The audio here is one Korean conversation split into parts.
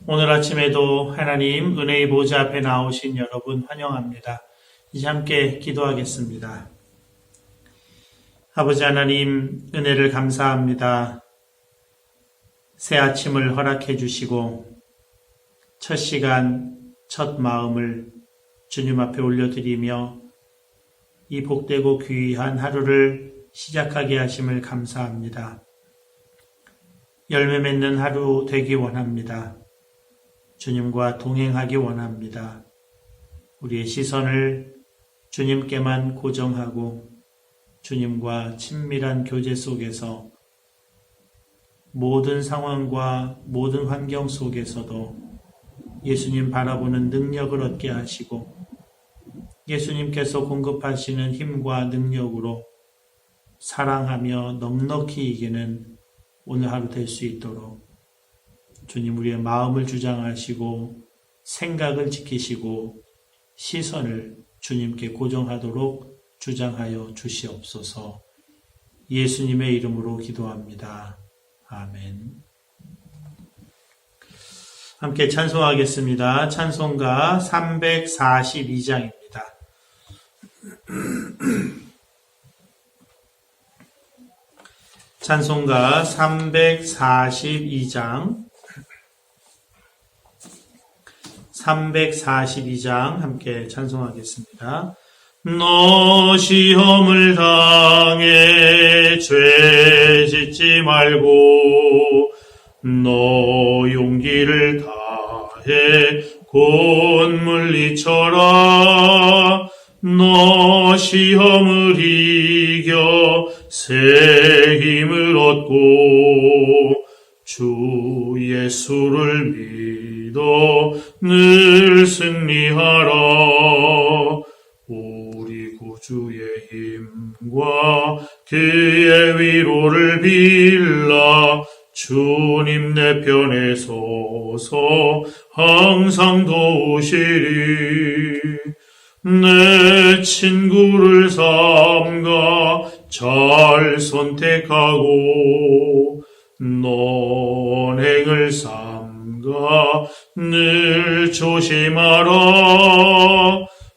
오늘 아침에도 하나님 은혜의 보좌 앞에 나오신 여러분 환영합니다. 이제 함께 기도하겠습니다. 아버지 하나님, 은혜를 감사합니다. 새 아침을 허락해 주시고 첫 시간, 첫 마음을 주님 앞에 올려드리며 이 복되고 귀한 하루를 시작하게 하심을 감사합니다. 열매 맺는 하루 되기 원합니다. 주님과 동행하기 원합니다. 우리의 시선을 주님께만 고정하고 주님과 친밀한 교제 속에서 모든 상황과 모든 환경 속에서도 예수님 바라보는 능력을 얻게 하시고 예수님께서 공급하시는 힘과 능력으로 사랑하며 넉넉히 이기는 오늘 하루 될 수 있도록 주님 우리의 마음을 주장하시고 생각을 지키시고 시선을 주님께 고정하도록 주장하여 주시옵소서. 예수님의 이름으로 기도합니다. 아멘. 함께 찬송하겠습니다. 찬송가 342장입니다. 찬송가 342장 342장 함께 찬송하겠습니다. 너 시험을 당해 죄 짓지 말고 너 용기를 다해 곧 물리쳐라. 너 시험을 이겨 새 힘을 얻고 주 예수를 믿어 늘 승리하라. 우리 구주의 힘과 그의 위로를 빌라. 주님 내 편에 서서 항상 도우시리. 내 친구를 삼가 잘 선택하고 언행을 삼가 늘 조심하라.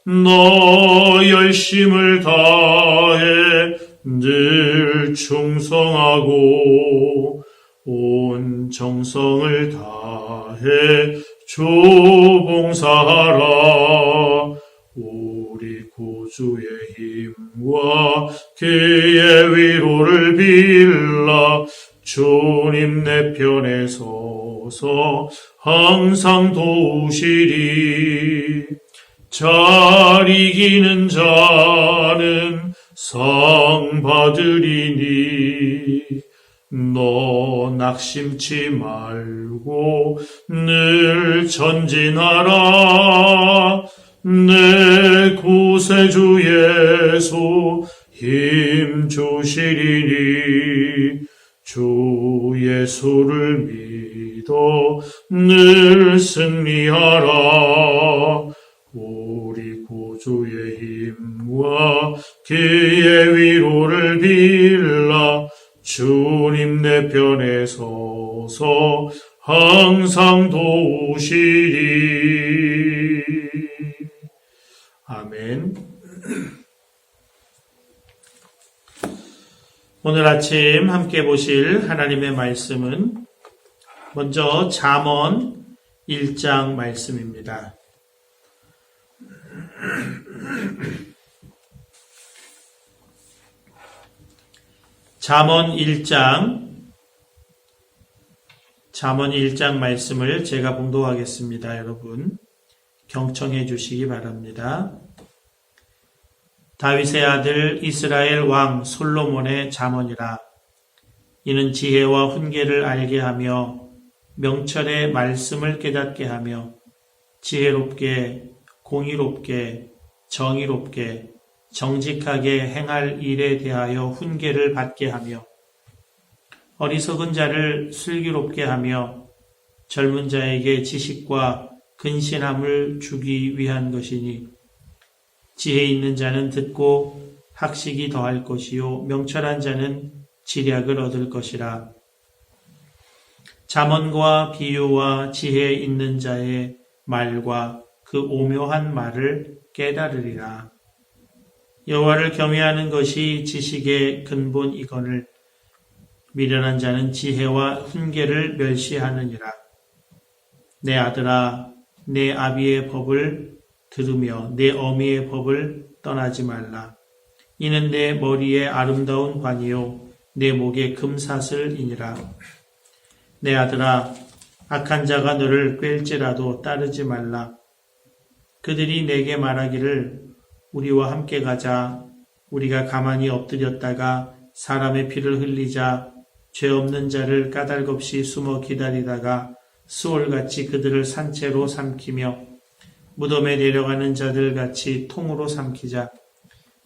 너 열심을 다해 늘 충성하고 온 정성을 다해 조봉사하라. 우리 구주의 힘과 그의 위로를 빌라. 주님 내 편에 서서 항상 도우시리. 잘 이기는 자는 상 받으리니 너 낙심치 말고 늘 전진하라. 내 구세주 예수 힘 주시리니 주 예수를 믿어 늘 승리하라. 우리 구주의 힘과 그의 위로를 빌라. 주님 내 편에 서서 항상 도우시리. 아멘. 오늘 아침 함께 보실 하나님의 말씀은 먼저 잠언 1장 말씀입니다. 잠언 1장 말씀을 제가 봉독하겠습니다. 여러분 경청해 주시기 바랍니다. 다윗의 아들 이스라엘 왕 솔로몬의 잠언이라. 이는 지혜와 훈계를 알게 하며 명철의 말씀을 깨닫게 하며 지혜롭게 공의롭게 정의롭게 정직하게 행할 일에 대하여 훈계를 받게 하며 어리석은 자를 슬기롭게 하며 젊은 자에게 지식과 근신함을 주기 위한 것이니 지혜 있는 자는 듣고 학식이 더할 것이요 명철한 자는 지략을 얻을 것이라. 잠언과 비유와 지혜 있는 자의 말과 그 오묘한 말을 깨달으리라. 여호와를 경외하는 것이 지식의 근본이거늘 미련한 자는 지혜와 훈계를 멸시하느니라. 내 아들아, 내 아비의 법을 들으며 내 어미의 법을 떠나지 말라. 이는 내 머리에 아름다운 관이요 내 목에 금사슬이니라. 내 아들아, 악한 자가 너를 꿰일지라도 따르지 말라. 그들이 내게 말하기를 우리와 함께 가자. 우리가 가만히 엎드렸다가 사람의 피를 흘리자. 죄 없는 자를 까닭없이 숨어 기다리다가 수월같이 그들을 산채로 삼키며 무덤에 내려가는 자들같이 통으로 삼키자.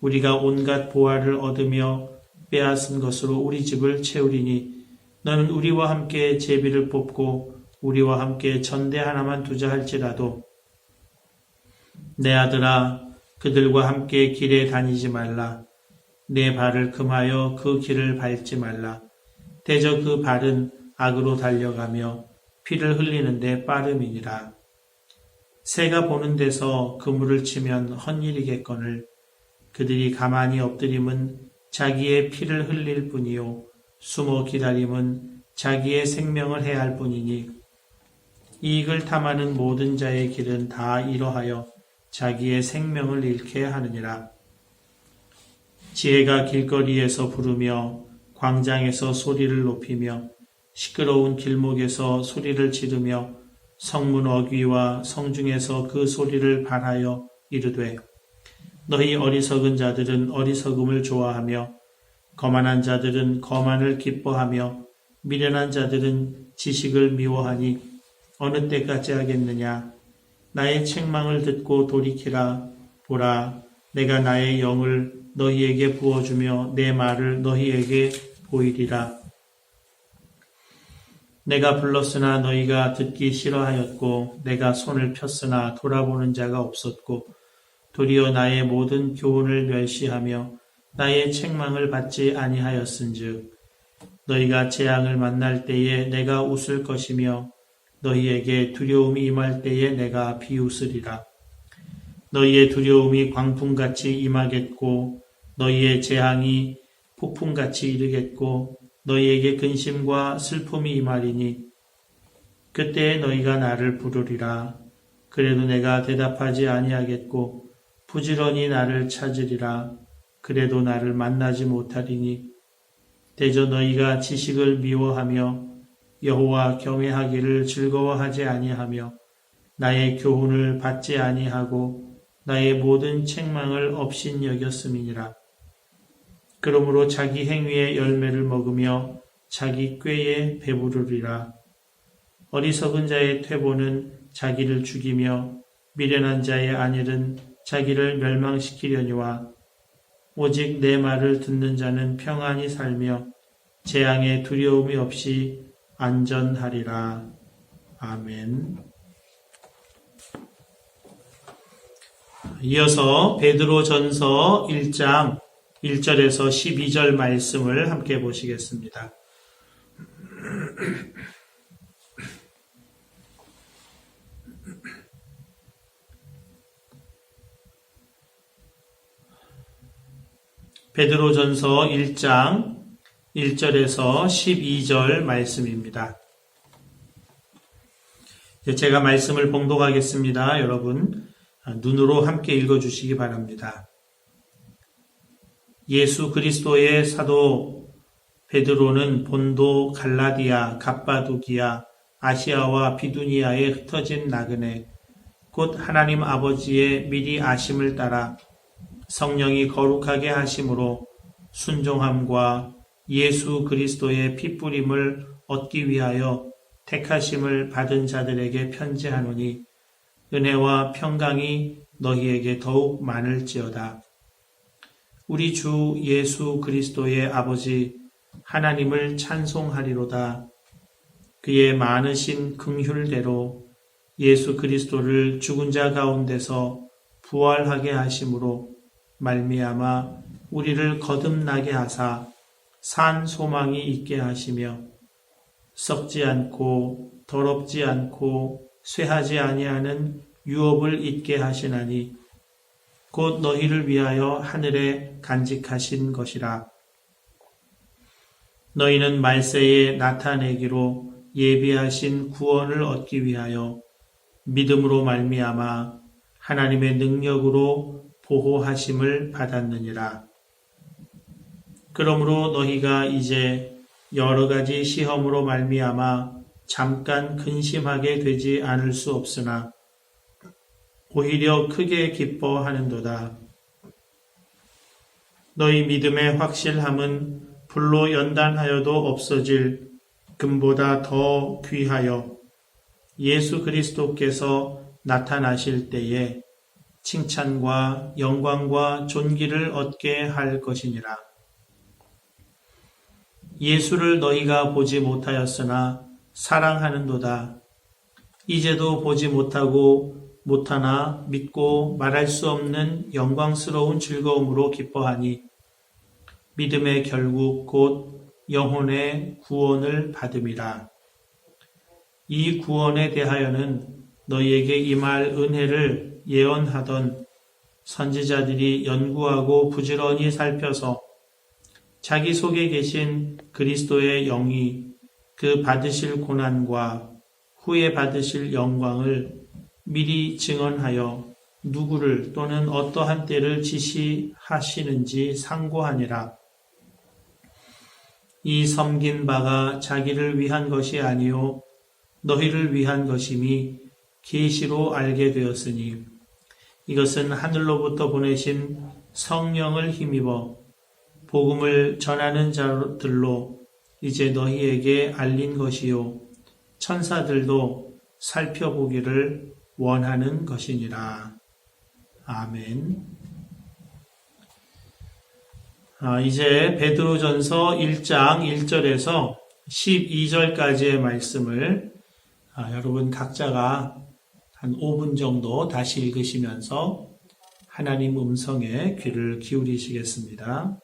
우리가 온갖 보화를 얻으며 빼앗은 것으로 우리 집을 채우리니 너는 우리와 함께 제비를 뽑고 우리와 함께 전대 하나만 두자 할지라도 내 아들아, 그들과 함께 길에 다니지 말라. 내 발을 금하여 그 길을 밟지 말라. 대저 그 발은 악으로 달려가며 피를 흘리는데 빠름이니라. 새가 보는 데서 그물을 치면 헛일이겠거늘 그들이 가만히 엎드림은 자기의 피를 흘릴 뿐이요 숨어 기다림은 자기의 생명을 해할 뿐이니 이익을 탐하는 모든 자의 길은 다 이러하여 자기의 생명을 잃게 하느니라. 지혜가 길거리에서 부르며 광장에서 소리를 높이며 시끄러운 길목에서 소리를 지르며 성문 어귀와 성중에서 그 소리를 발하여 이르되 너희 어리석은 자들은 어리석음을 좋아하며 거만한 자들은 거만을 기뻐하며 미련한 자들은 지식을 미워하니 어느 때까지 하겠느냐. 나의 책망을 듣고 돌이키라. 보라, 내가 나의 영을 너희에게 부어주며 내 말을 너희에게 보이리라. 내가 불렀으나 너희가 듣기 싫어하였고 내가 손을 폈으나 돌아보는 자가 없었고 도리어 나의 모든 교훈을 멸시하며 나의 책망을 받지 아니하였은즉 너희가 재앙을 만날 때에 내가 웃을 것이며 너희에게 두려움이 임할 때에 내가 비웃으리라. 너희의 두려움이 광풍같이 임하겠고 너희의 재앙이 폭풍같이 이르겠고 너희에게 근심과 슬픔이 임하리니 그때에 너희가 나를 부르리라. 그래도 내가 대답하지 아니하겠고 부지런히 나를 찾으리라. 그래도 나를 만나지 못하리니 대저 너희가 지식을 미워하며 여호와 경외하기를 즐거워하지 아니하며 나의 교훈을 받지 아니하고 나의 모든 책망을 업신여겼음이니라. 그러므로 자기 행위의 열매를 먹으며 자기 꾀에 배부르리라. 어리석은 자의 퇴보는 자기를 죽이며 미련한 자의 안일은 자기를 멸망시키려니와 오직 내 말을 듣는 자는 평안히 살며 재앙에 두려움이 없이 안전하리라. 아멘. 이어서 베드로전서 1장 1절에서 12절 말씀을 함께 보시겠습니다. 베드로전서 1장 1절에서 12절 말씀입니다. 제가 말씀을 봉독하겠습니다. 여러분 눈으로 함께 읽어주시기 바랍니다. 예수 그리스도의 사도 베드로는 본도, 갈라디아, 갑바도기아, 아시아와 비두니아에 흩어진 나그네 곧 하나님 아버지의 미리 아심을 따라 성령이 거룩하게 하심으로 순종함과 예수 그리스도의 피뿌림을 얻기 위하여 택하심을 받은 자들에게 편지하노니 은혜와 평강이 너희에게 더욱 많을지어다. 우리 주 예수 그리스도의 아버지 하나님을 찬송하리로다. 그의 많으신 긍휼대로 예수 그리스도를 죽은 자 가운데서 부활하게 하심으로 말미암아 우리를 거듭나게 하사 산 소망이 있게 하시며 썩지 않고 더럽지 않고 쇠하지 아니하는 유업을 잊게 하시나니 곧 너희를 위하여 하늘에 간직하신 것이라. 너희는 말세에 나타내기로 예비하신 구원을 얻기 위하여 믿음으로 말미암아 하나님의 능력으로 보호하심을 받았느니라. 그러므로 너희가 이제 여러 가지 시험으로 말미암아 잠깐 근심하게 되지 않을 수 없으나 오히려 크게 기뻐하는도다. 너희 믿음의 확실함은 불로 연단하여도 없어질 금보다 더 귀하여 예수 그리스도께서 나타나실 때에 칭찬과 영광과 존귀를 얻게 할 것이니라. 예수를 너희가 보지 못하였으나 사랑하는도다. 이제도 보지 못하고 못하나 믿고 말할 수 없는 영광스러운 즐거움으로 기뻐하니 믿음의 결국 곧 영혼의 구원을 받음이라. 이 구원에 대하여는 너희에게 임할 은혜를 예언하던 선지자들이 연구하고 부지런히 살펴서 자기 속에 계신 그리스도의 영이 그 받으실 고난과 후에 받으실 영광을 미리 증언하여 누구를 또는 어떠한 때를 지시하시는지 상고하니라. 이 섬긴 바가 자기를 위한 것이 아니요 너희를 위한 것임이 계시로 알게 되었으니 이것은 하늘로부터 보내신 성령을 힘입어 복음을 전하는 자들로 이제 너희에게 알린 것이요 천사들도 살펴보기를 원하는 것이니라. 아멘. 이제 베드로전서 1장 1절에서 12절까지의 말씀을 여러분 각자가 한 5분 정도 다시 읽으시면서 하나님 음성에 귀를 기울이시겠습니다.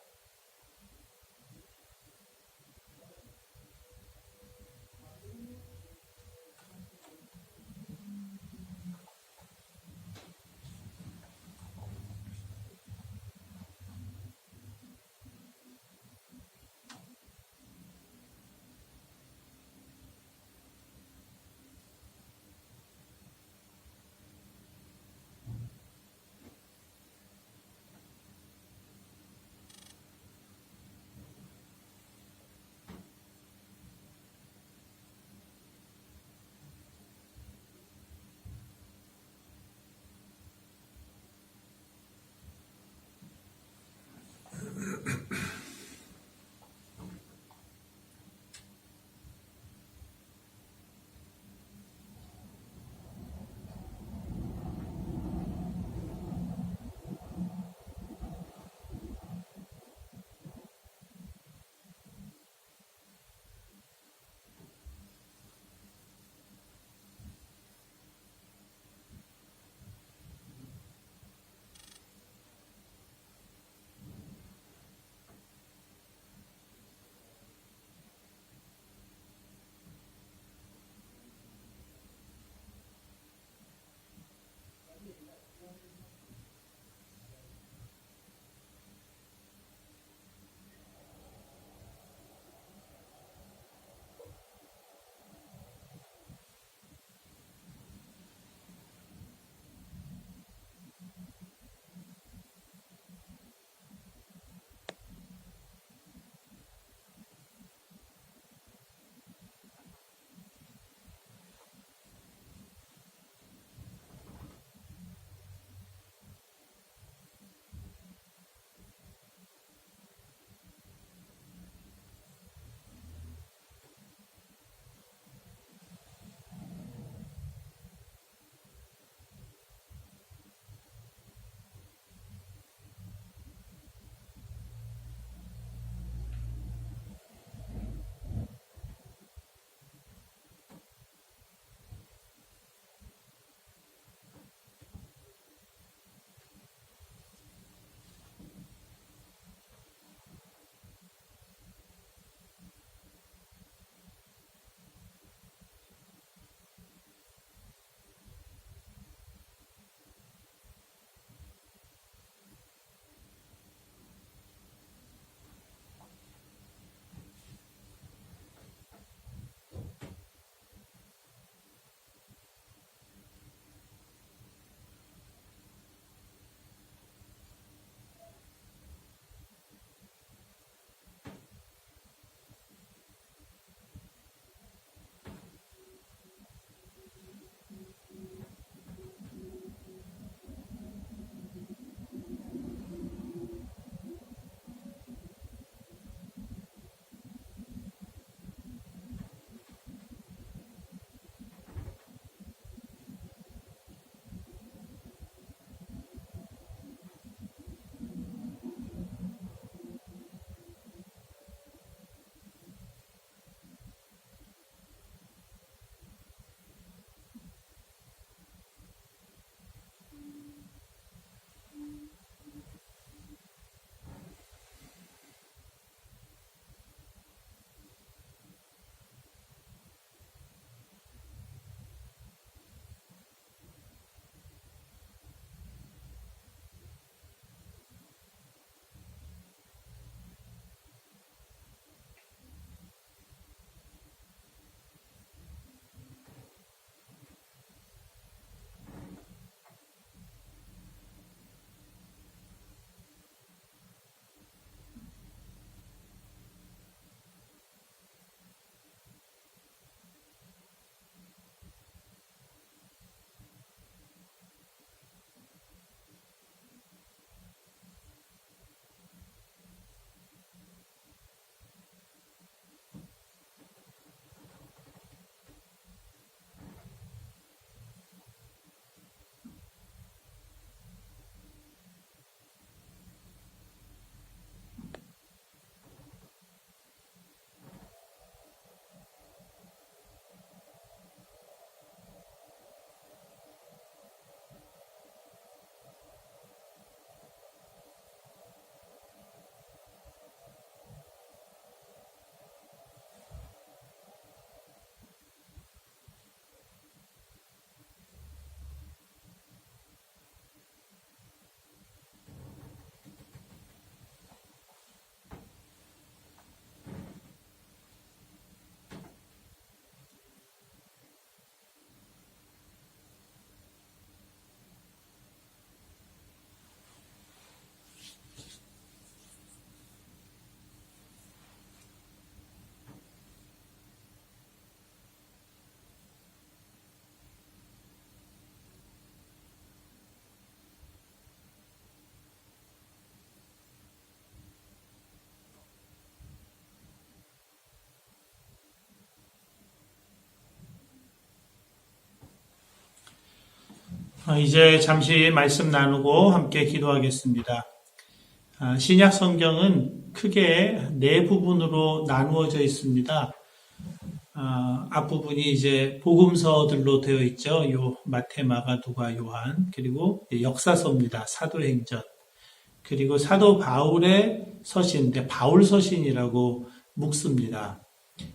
이제 잠시 말씀 나누고 함께 기도하겠습니다. 신약 성경은 크게 네 부분으로 나누어져 있습니다. 앞부분이 이제 복음서들로 되어 있죠. 마태, 마가, 누가, 요한. 그리고 역사서입니다. 사도행전. 그리고 사도 바울의 서신인데 바울 서신이라고 묵습니다.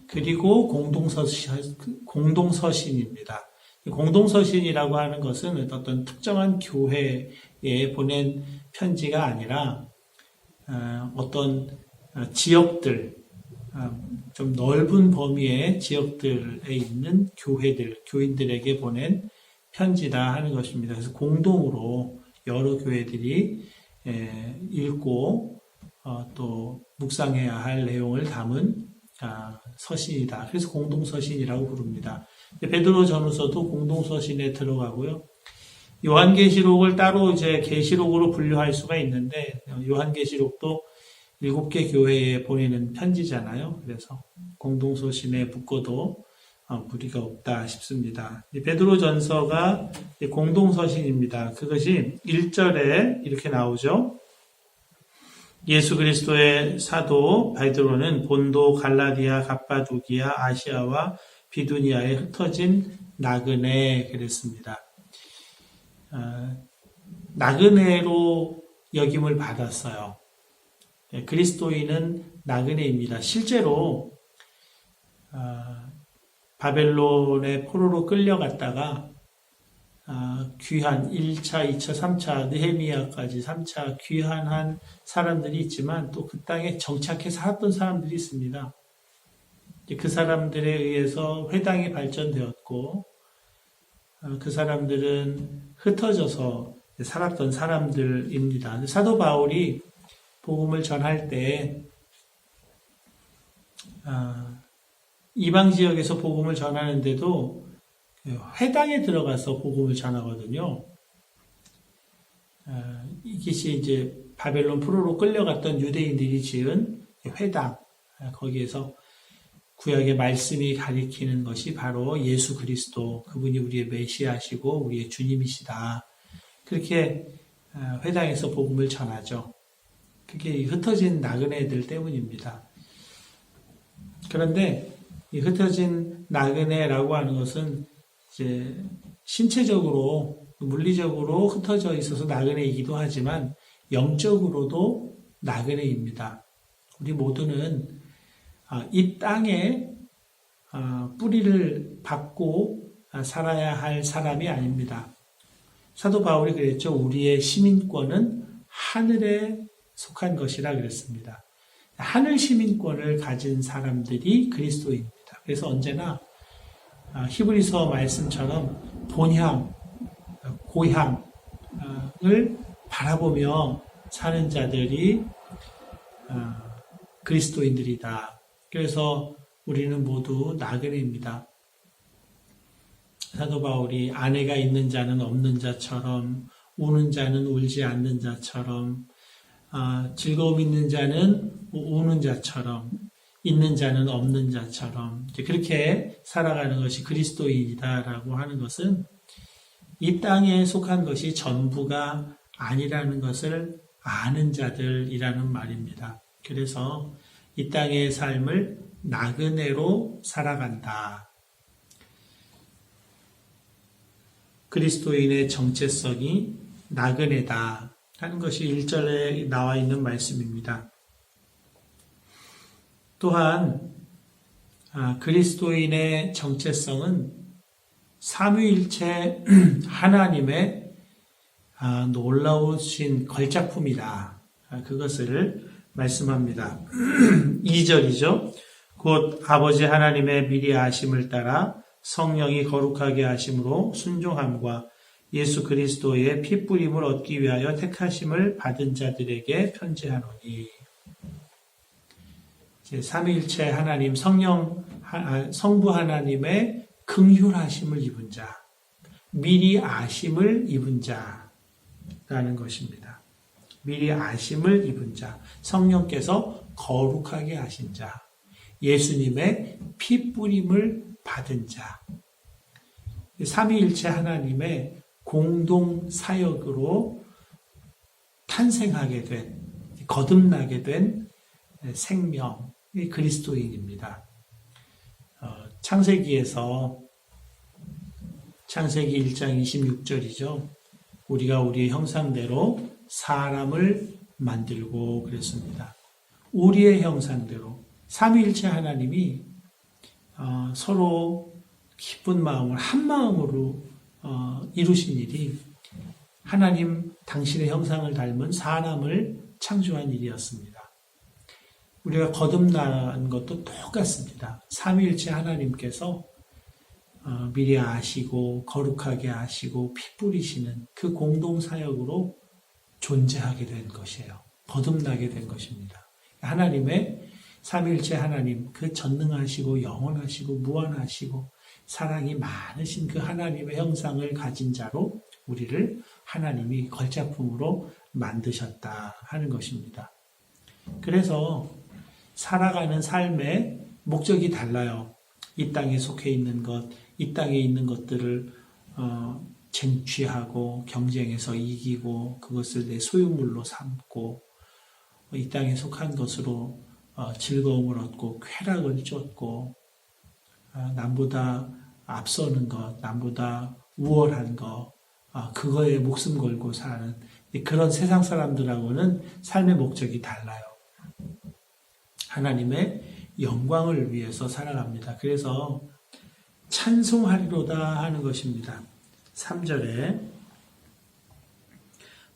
그리고 공동서신입니다. 공동서신이라고 하는 것은 어떤 특정한 교회에 보낸 편지가 아니라 어떤 지역들, 좀 넓은 범위의 지역들에 있는 교인들에게 보낸 편지다 하는 것입니다. 그래서 공동으로 여러 교회들이 읽고 또 묵상해야 할 내용을 담은 서신이다. 그래서 공동서신이라고 부릅니다. 베드로 전후서도 공동서신에 들어가고요. 요한계시록을 따로 이제 계시록으로 분류할 수가 있는데 요한계시록도 7개 교회에 보내는 편지잖아요. 그래서 공동서신에 묶어도 무리가 없다 싶습니다. 베드로 전서가 공동서신입니다. 그것이 1절에 이렇게 나오죠. 예수 그리스도의 사도 베드로는 본도, 갈라디아, 갑바도기아, 아시아와 비두니아에 흩어진 나그네 그랬습니다. 나그네로 여김을 받았어요. 그리스도인은 나그네입니다. 실제로 바벨론의 포로로 끌려갔다가 귀한 1차, 2차, 3차, 느헤미야까지 3차 귀환한 사람들이 있지만 또 그 땅에 정착해 살았던 사람들이 있습니다. 그 사람들에 의해서 회당이 발전되었고 그 사람들은 흩어져서 살았던 사람들입니다. 사도 바울이 복음을 전할 때 이방 지역에서 복음을 전하는데도 회당에 들어가서 복음을 전하거든요. 이것이 이제 바벨론 포로로 끌려갔던 유대인들이 지은 회당, 거기에서 구약의 말씀이 가리키는 것이 바로 예수 그리스도, 그분이 우리의 메시아시고 우리의 주님이시다. 그렇게 회당에서 복음을 전하죠. 그게 흩어진 나그네들 때문입니다. 그런데 이 흩어진 나그네라고 하는 것은 이제 신체적으로, 물리적으로 흩어져 있어서 나그네이기도 하지만 영적으로도 나그네입니다. 우리 모두는 이 땅에 뿌리를 박고 살아야 할 사람이 아닙니다. 사도 바울이 그랬죠. 우리의 시민권은 하늘에 속한 것이라 그랬습니다. 하늘 시민권을 가진 사람들이 그리스도입니다. 그래서 언제나 히브리서 말씀처럼 본향, 고향을 바라보며 사는 자들이 그리스도인들이다. 그래서 우리는 모두 나그네입니다. 사도 바울이 아내가 있는 자는 없는 자처럼, 우는 자는 울지 않는 자처럼, 즐거움 있는 자는 우는 자처럼, 있는 자는 없는 자처럼 그렇게 살아가는 것이 그리스도인이다라고 하는 것은 이 땅에 속한 것이 전부가 아니라는 것을 아는 자들이라는 말입니다. 그래서 이 땅의 삶을 나그네로 살아간다. 그리스도인의 정체성이 나그네다 하는 것이 1절에 나와 있는 말씀입니다. 또한 그리스도인의 정체성은 삼위일체 하나님의 놀라우신 걸작품이다. 그것을 말씀합니다. 2절이죠. 곧 아버지 하나님의 미리 아심을 따라 성령이 거룩하게 하심으로 순종함과 예수 그리스도의 피뿌림을 얻기 위하여 택하심을 받은 자들에게 편지하노니. 삼위일체 하나님, 성부 하나님의 긍휼하심을 입은 자, 미리 아심을 입은 자라는 것입니다. 미리 아심을 입은 자, 성령께서 거룩하게 하신 자, 예수님의 피 뿌림을 받은 자, 삼위일체 하나님의 공동 사역으로 탄생하게 된, 거듭나게 된 생명이 그리스도인입니다. 창세기에서 창세기 1장 26절이죠. 우리가 우리의 형상대로 사람을 만들고 그랬습니다. 우리의 형상대로 삼위일체 하나님이 서로 기쁜 마음을 한 마음으로 이루신 일이 하나님 당신의 형상을 닮은 사람을 창조한 일이었습니다. 우리가 거듭난 것도 똑같습니다. 삼위일체 하나님께서 미리 아시고 거룩하게 아시고 피 뿌리시는 그 공동사역으로 존재하게 된 것이에요. 거듭나게 된 것입니다. 하나님의 삼위일체 하나님, 그 전능하시고 영원하시고 무한하시고 사랑이 많으신 그 하나님의 형상을 가진 자로 우리를 하나님이 걸작품으로 만드셨다 하는 것입니다. 그래서 살아가는 삶의 목적이 달라요. 이 땅에 속해 있는 것, 이 땅에 있는 것들을 쟁취하고 경쟁해서 이기고 그것을 내 소유물로 삼고 이 땅에 속한 것으로 즐거움을 얻고 쾌락을 쫓고 남보다 앞서는 것, 남보다 우월한 것, 그거에 목숨 걸고 사는 그런 세상 사람들하고는 삶의 목적이 달라요. 하나님의 영광을 위해서 살아갑니다. 그래서 찬송하리로다 하는 것입니다. 3절에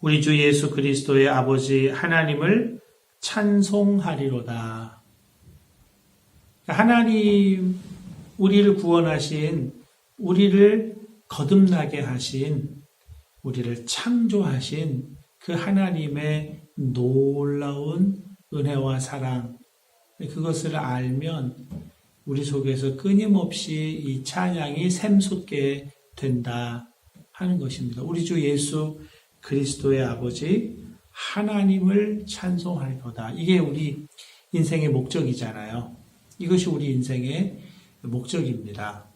우리 주 예수 그리스도의 아버지 하나님을 찬송하리로다. 하나님, 우리를 구원하신, 우리를 거듭나게 하신, 우리를 창조하신 그 하나님의 놀라운 은혜와 사랑, 그것을 알면 우리 속에서 끊임없이 이 찬양이 샘솟게 된다 하는 것입니다. 우리 주 예수 그리스도의 아버지 하나님을 찬송하리로다. 이게 우리 인생의 목적이잖아요. 이것이 우리 인생의 목적입니다.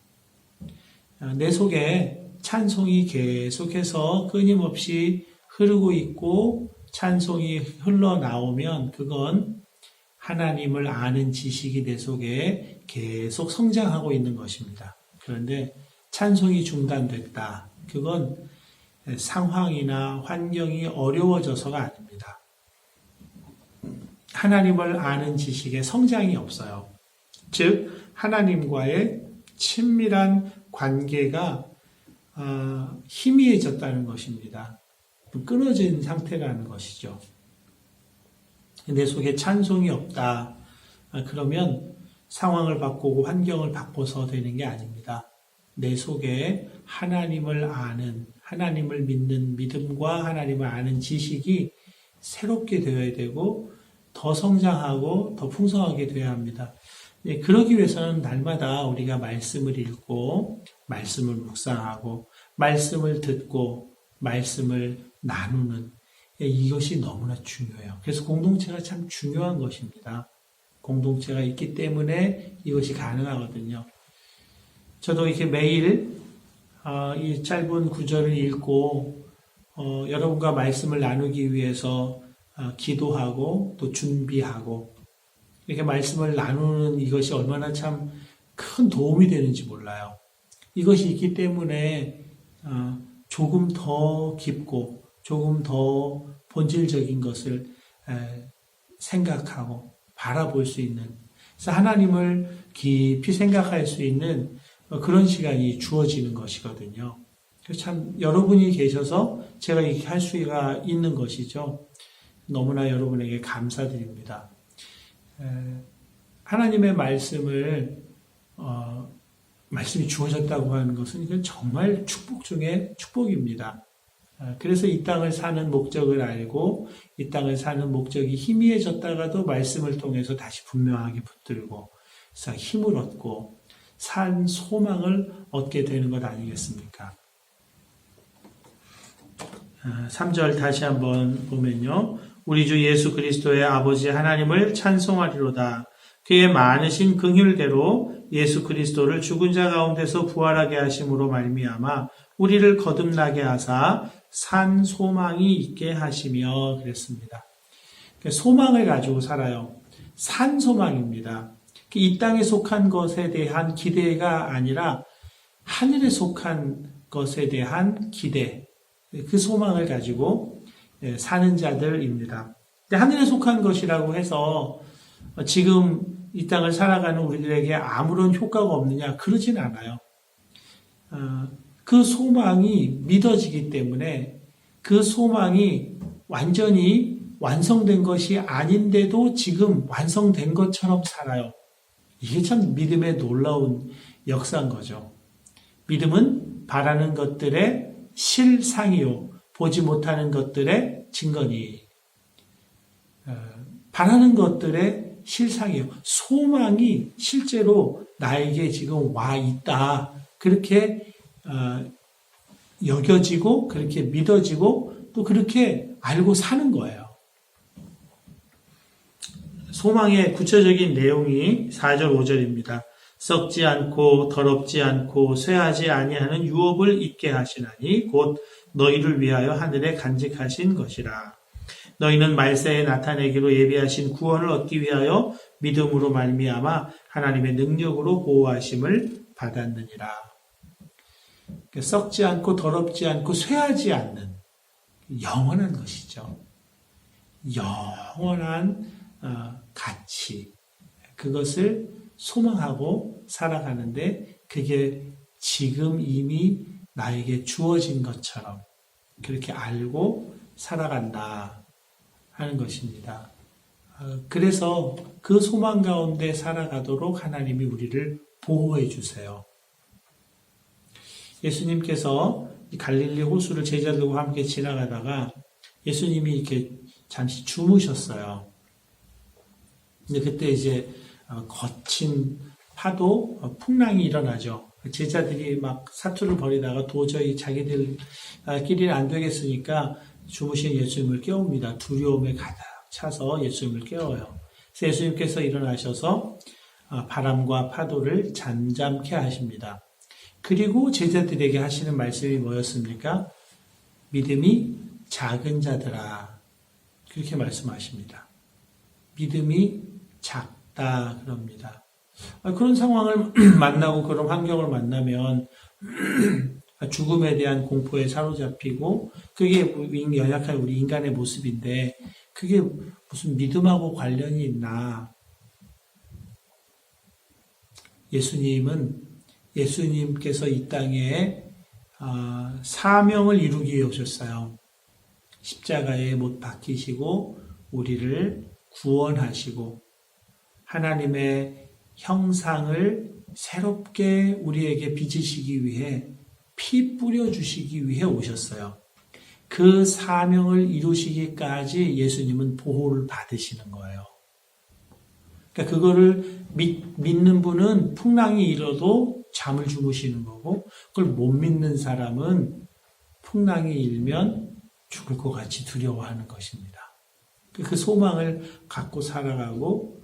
내 속에 찬송이 계속해서 끊임없이 흐르고 있고 찬송이 흘러나오면 그건 하나님을 아는 지식이 내 속에 계속 성장하고 있는 것입니다. 그런데 찬송이 중단됐다. 그건 상황이나 환경이 어려워져서가 아닙니다. 하나님을 아는 지식에 성장이 없어요. 즉 하나님과의 친밀한 관계가 희미해졌다는 것입니다. 끊어진 상태라는 것이죠. 내 속에 찬송이 없다. 그러면 상황을 바꾸고 환경을 바꿔서 되는 게 아닙니다. 내 속에 하나님을 아는, 하나님을 믿는 믿음과 하나님을 아는 지식이 새롭게 되어야 되고 더 성장하고 더 풍성하게 되어야 합니다. 그러기 위해서는 날마다 우리가 말씀을 읽고 말씀을 묵상하고 말씀을 듣고 말씀을 나누는 이것이 너무나 중요해요. 그래서 공동체가 참 중요한 것입니다. 공동체가 있기 때문에 이것이 가능하거든요. 저도 이렇게 매일 이 짧은 구절을 읽고 여러분과 말씀을 나누기 위해서 기도하고 또 준비하고 이렇게 말씀을 나누는 이것이 얼마나 참 큰 도움이 되는지 몰라요. 이것이 있기 때문에 조금 더 깊고 조금 더 본질적인 것을 생각하고 바라볼 수 있는, 그래서 하나님을 깊이 생각할 수 있는 그런 시간이 주어지는 것이거든요. 참 여러분이 계셔서 제가 이렇게 할 수가 있는 것이죠. 너무나 여러분에게 감사드립니다. 하나님의 말씀이 주어졌다고 하는 것은 이건 정말 축복 중에 축복입니다. 그래서 이 땅을 사는 목적을 알고 이 땅을 사는 목적이 희미해졌다가도 말씀을 통해서 다시 분명하게 붙들고 그래서 힘을 얻고 산 소망을 얻게 되는 것 아니겠습니까? 3절 다시 한번 보면요. 우리 주 예수 그리스도의 아버지 하나님을 찬송하리로다. 그의 많으신 긍휼대로 예수 그리스도를 죽은 자 가운데서 부활하게 하심으로 말미암아 우리를 거듭나게 하사 산 소망이 있게 하시며 그랬습니다. 소망을 가지고 살아요. 산 소망입니다. 이 땅에 속한 것에 대한 기대가 아니라 하늘에 속한 것에 대한 기대, 그 소망을 가지고 사는 자들입니다. 하늘에 속한 것이라고 해서 지금 이 땅을 살아가는 우리들에게 아무런 효과가 없느냐? 그러진 않아요. 그 소망이 믿어지기 때문에 그 소망이 완전히 완성된 것이 아닌데도 지금 완성된 것처럼 살아요. 이게 참 믿음의 놀라운 역사인 거죠. 믿음은 바라는 것들의 실상이요, 보지 못하는 것들의 증거니. 바라는 것들의 실상이요. 소망이 실제로 나에게 지금 와 있다. 그렇게 여겨지고, 그렇게 믿어지고, 또 그렇게 알고 사는 거예요. 소망의 구체적인 내용이 4절, 5절입니다. 썩지 않고 더럽지 않고 쇠하지 아니하는 유업을 있게 하시나니 곧 너희를 위하여 하늘에 간직하신 것이라. 너희는 말세에 나타내기로 예비하신 구원을 얻기 위하여 믿음으로 말미암아 하나님의 능력으로 보호하심을 받았느니라. 썩지 않고 더럽지 않고 쇠하지 않는 영원한 것이죠. 영원한 가치, 그것을 소망하고 살아가는데 그게 지금 이미 나에게 주어진 것처럼 그렇게 알고 살아간다 하는 것입니다. 그래서 그 소망 가운데 살아가도록 하나님이 우리를 보호해 주세요. 예수님께서 갈릴리 호수를 제자들과 함께 지나가다가 예수님이 이렇게 잠시 주무셨어요. 근데 그때 이제 거친 파도, 풍랑이 일어나죠. 제자들이 막 사투를 벌이다가 도저히 자기들끼리는 안 되겠으니까 주무신 예수님을 깨웁니다. 두려움에 가득 차서 예수님을 깨워요. 그래서 예수님께서 일어나셔서 바람과 파도를 잠잠케 하십니다. 그리고 제자들에게 하시는 말씀이 뭐였습니까? 믿음이 작은 자들아. 그렇게 말씀하십니다. 믿음이 작다 그럽니다. 그런 상황을 만나고 그런 환경을 만나면 죽음에 대한 공포에 사로잡히고 그게 연약한 우리 인간의 모습인데 그게 무슨 믿음하고 관련이 있나? 예수님께서 이 땅에 사명을 이루기 위해 오셨어요. 십자가에 못 박히시고 우리를 구원하시고 하나님의 형상을 새롭게 우리에게 빚으시기 위해 피 뿌려주시기 위해 오셨어요. 그 사명을 이루시기까지 예수님은 보호를 받으시는 거예요. 그러니까 그거를 믿는 분은 풍랑이 일어도 잠을 주무시는 거고 그걸 못 믿는 사람은 풍랑이 일면 죽을 것 같이 두려워하는 것입니다. 그 소망을 갖고 살아가고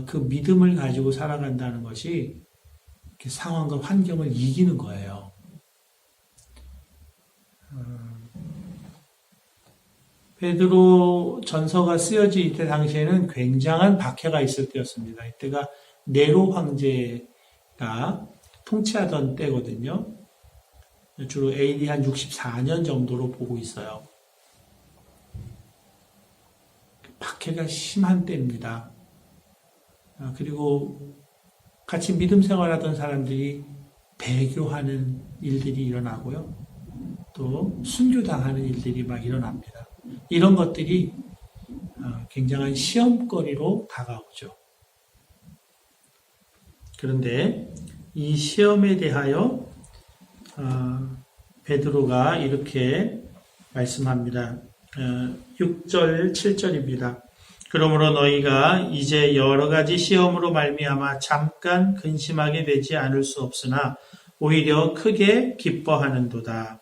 그 믿음을 가지고 살아간다는 것이 상황과 환경을 이기는 거예요. 베드로 전서가 쓰여질 이때 당시에는 굉장한 박해가 있을 때였습니다. 이때가 네로 황제가 통치하던 때거든요. 주로 AD 한 64년 정도로 보고 있어요. 박해가 심한 때입니다. 그리고 같이 믿음 생활하던 사람들이 배교하는 일들이 일어나고요. 또 순교당하는 일들이 막 일어납니다. 이런 것들이 굉장한 시험거리로 다가오죠. 그런데 이 시험에 대하여 베드로가 이렇게 말씀합니다. 6절, 7절입니다. 그러므로 너희가 이제 여러 가지 시험으로 말미암아 잠깐 근심하게 되지 않을 수 없으나 오히려 크게 기뻐하는도다.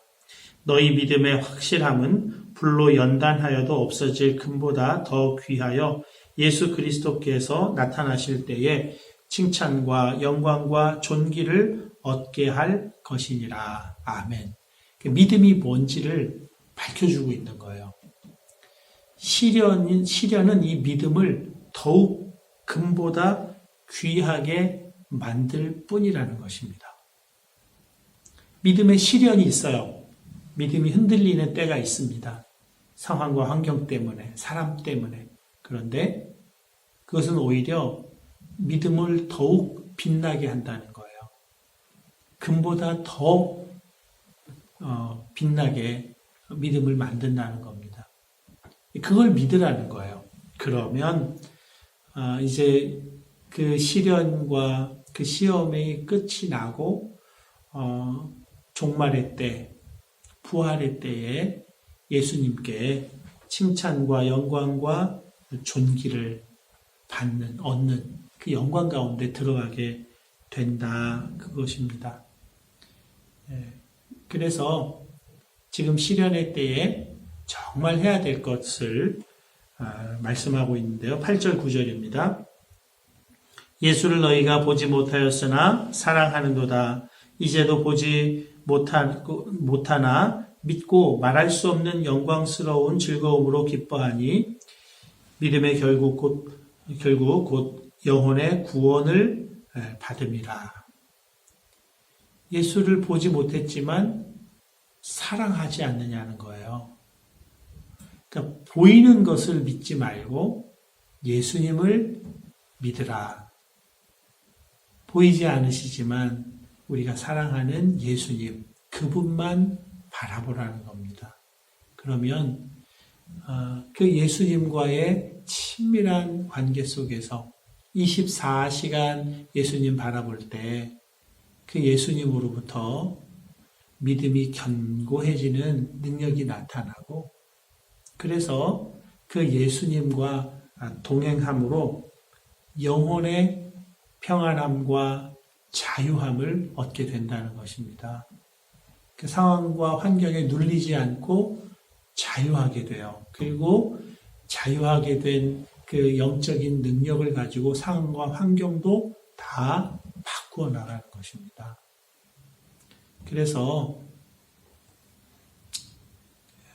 너희 믿음의 확실함은 불로 연단하여도 없어질 금보다 더 귀하여 예수 그리스도께서 나타나실 때에 칭찬과 영광과 존귀를 얻게 할 것이니라. 아멘. 믿음이 뭔지를 밝혀주고 있는 거예요. 시련은 이 믿음을 더욱 금보다 귀하게 만들 뿐이라는 것입니다. 믿음에 시련이 있어요. 믿음이 흔들리는 때가 있습니다. 상황과 환경 때문에, 사람 때문에. 그런데 그것은 오히려 믿음을 더욱 빛나게 한다는 거예요. 금보다 더 빛나게 믿음을 만든다는 겁니다. 그걸 믿으라는 거예요. 그러면 이제 그 시련과 그 시험의 끝이 나고 종말의 때, 부활의 때에 예수님께 칭찬과 영광과 존귀를 얻는 그 영광 가운데 들어가게 된다. 그것입니다. 그래서 지금 시련의 때에 정말 해야 될 것을 말씀하고 있는데요. 8절 9절입니다. 예수를 너희가 보지 못하였으나 사랑하는도다. 이제도 보지 못하나 믿고 말할 수 없는 영광스러운 즐거움으로 기뻐하니 믿음의 결국 곧 영혼의 구원을 받음이라. 예수를 보지 못했지만 사랑하지 않느냐는 거예요. 그러니까 보이는 것을 믿지 말고 예수님을 믿으라. 보이지 않으시지만 우리가 사랑하는 예수님, 그분만 바라보라는 겁니다. 그러면 그 예수님과의 친밀한 관계 속에서 24시간 예수님 바라볼 때 그 예수님으로부터 믿음이 견고해지는 능력이 나타나고, 그래서 그 예수님과 동행함으로 영혼의 평안함과 자유함을 얻게 된다는 것입니다. 그 상황과 환경에 눌리지 않고 자유하게 돼요. 그리고 자유하게 된 그 영적인 능력을 가지고 상황과 환경도 다 바꾸어 나가는 것입니다. 그래서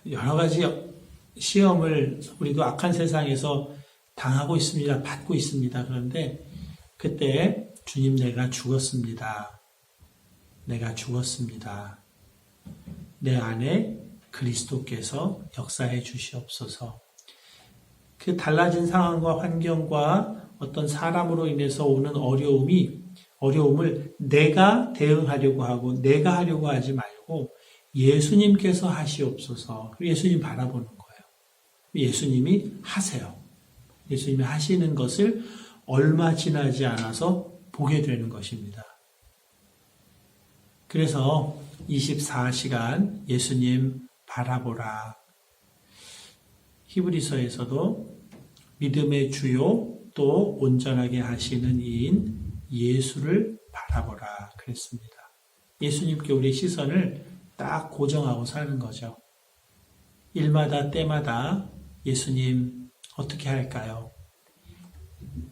여러 가지 시험을 우리도 악한 세상에서 당하고 있습니다. 받고 있습니다. 그런데 그때 주님, 내가 죽었습니다. 내가 죽었습니다. 내 안에 그리스도께서 역사해 주시옵소서. 그 달라진 상황과 환경과 어떤 사람으로 인해서 오는 어려움을 내가 대응하려고 하고 내가 하려고 하지 말고 예수님께서 하시옵소서. 예수님 바라보는 거예요. 예수님이 하세요. 예수님이 하시는 것을 얼마 지나지 않아서 보게 되는 것입니다. 그래서 24시간 예수님 바라보라. 히브리서에서도 믿음의 주요 또 온전하게 하시는 이인 예수를 바라보라 그랬습니다. 예수님께 우리 시선을 딱 고정하고 사는 거죠. 일마다 때마다 예수님 어떻게 할까요?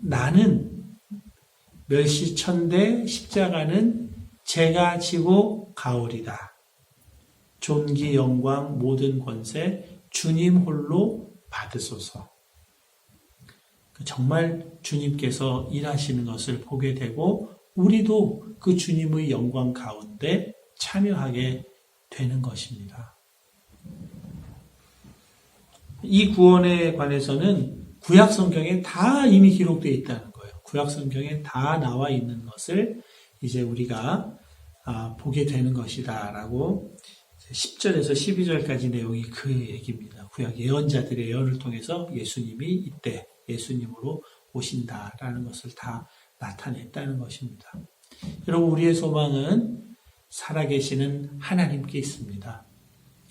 나는 멸시천대 십자가는 제가 지고 가오리다. 존귀 영광 모든 권세 주님 홀로 받으소서. 정말 주님께서 일하시는 것을 보게 되고 우리도 그 주님의 영광 가운데 참여하게 되는 것입니다. 이 구원에 관해서는 구약 성경에 다 이미 기록되어 있다는 거예요. 구약 성경에 다 나와 있는 것을 이제 우리가 보게 되는 것이다 라고 10절에서 12절까지 내용이 그 얘기입니다. 구약 예언자들의 예언을 통해서 예수님이 이때 예수님으로 오신다라는 것을 다 나타냈다는 것입니다. 여러분, 우리의 소망은 살아계시는 하나님께 있습니다.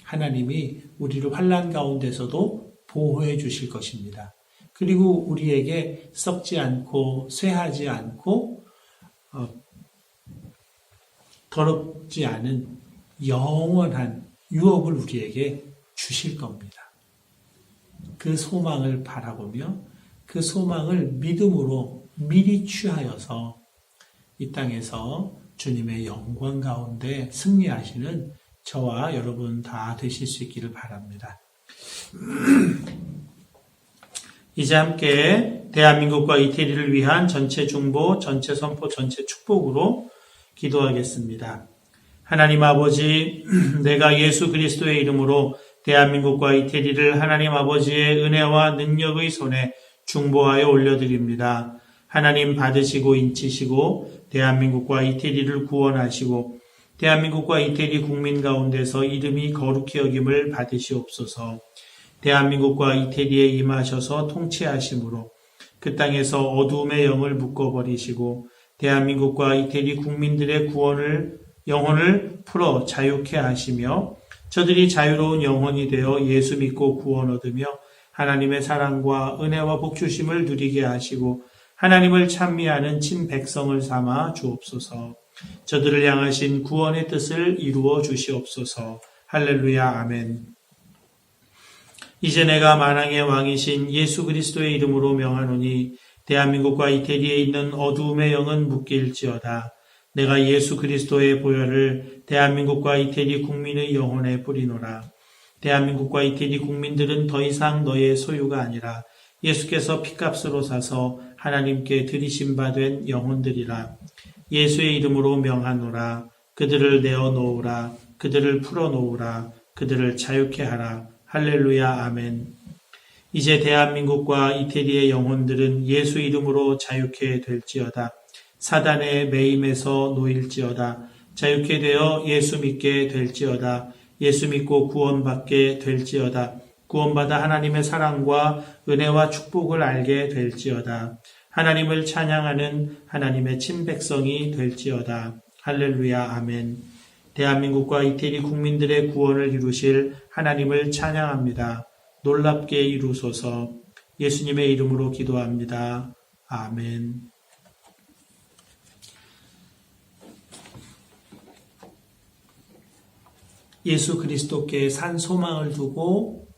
하나님이 우리를 환난 가운데서도 보호해 주실 것입니다. 그리고 우리에게 썩지 않고 쇠하지 않고 더럽지 않은 영원한 유업을 우리에게 주실 겁니다. 그 소망을 바라보며 그 소망을 믿음으로 미리 취하여서 이 땅에서 주님의 영광 가운데 승리하시는 저와 여러분 다 되실 수 있기를 바랍니다. 이제 함께 대한민국과 이태리를 위한 전체 중보, 전체 선포, 전체 축복으로 기도하겠습니다. 하나님 아버지, 내가 예수 그리스도의 이름으로 대한민국과 이태리를 하나님 아버지의 은혜와 능력의 손에 중보하여 올려드립니다. 하나님 받으시고 인치시고 대한민국과 이태리를 구원하시고 대한민국과 이태리 국민 가운데서 이름이 거룩히 여김을 받으시옵소서. 대한민국과 이태리에 임하셔서 통치하심으로 그 땅에서 어두움의 영을 묶어버리시고 대한민국과 이태리 국민들의 영혼을 풀어 자유케 하시며 저들이 자유로운 영혼이 되어 예수 믿고 구원 얻으며 하나님의 사랑과 은혜와 복주심을 누리게 하시고 하나님을 찬미하는 친백성을 삼아 주옵소서. 저들을 향하신 구원의 뜻을 이루어 주시옵소서. 할렐루야. 아멘. 이제 내가 만왕의 왕이신 예수 그리스도의 이름으로 명하노니 대한민국과 이태리에 있는 어두움의 영은 묶일지어다. 내가 예수 그리스도의 보혈을 대한민국과 이태리 국민의 영혼에 뿌리노라. 대한민국과 이태리 국민들은 더 이상 너의 소유가 아니라 예수께서 핏값으로 사서 하나님께 드리신 바 된 영혼들이라. 예수의 이름으로 명하노라. 그들을 내어 놓으라. 그들을 풀어 놓으라. 그들을 자유케 하라. 할렐루야. 아멘. 이제 대한민국과 이태리의 영혼들은 예수 이름으로 자유케 될지어다. 사단의 매임에서 놓일지어다. 자유케 되어 예수 믿게 될지어다. 예수 믿고 구원받게 될지어다. 구원받아 하나님의 사랑과 은혜와 축복을 알게 될지어다. 하나님을 찬양하는 하나님의 친백성이 될지어다. 할렐루야. 아멘. 대한민국과 이태리 국민들의 구원을 이루실 하나님을 찬양합니다. 놀랍게 이루소서. 예수님의 이름으로 기도합니다. 아멘. 예수 그리스도께 산 소망을 두고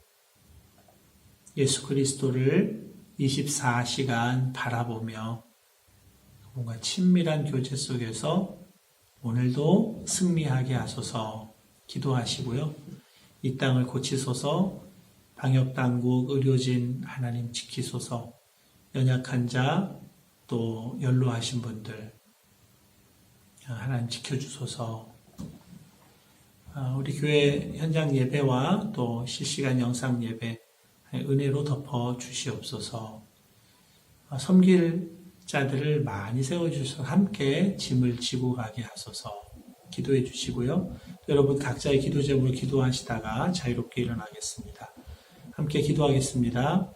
예수 그리스도를 24시간 바라보며 뭔가 친밀한 교제 속에서 오늘도 승리하게 하소서 기도하시고요. 이 땅을 고치소서. 방역당국, 의료진 하나님 지키소서. 연약한 자, 또 연로하신 분들 하나님 지켜주소서. 우리 교회 현장 예배와 또 실시간 영상 예배 은혜로 덮어 주시옵소서. 섬길 자들을 많이 세워주셔서 함께 짐을 지고 가게 하소서. 기도해 주시고요. 여러분 각자의 기도 제목으로 기도하시다가 자유롭게 일어나겠습니다. 함께 기도하겠습니다.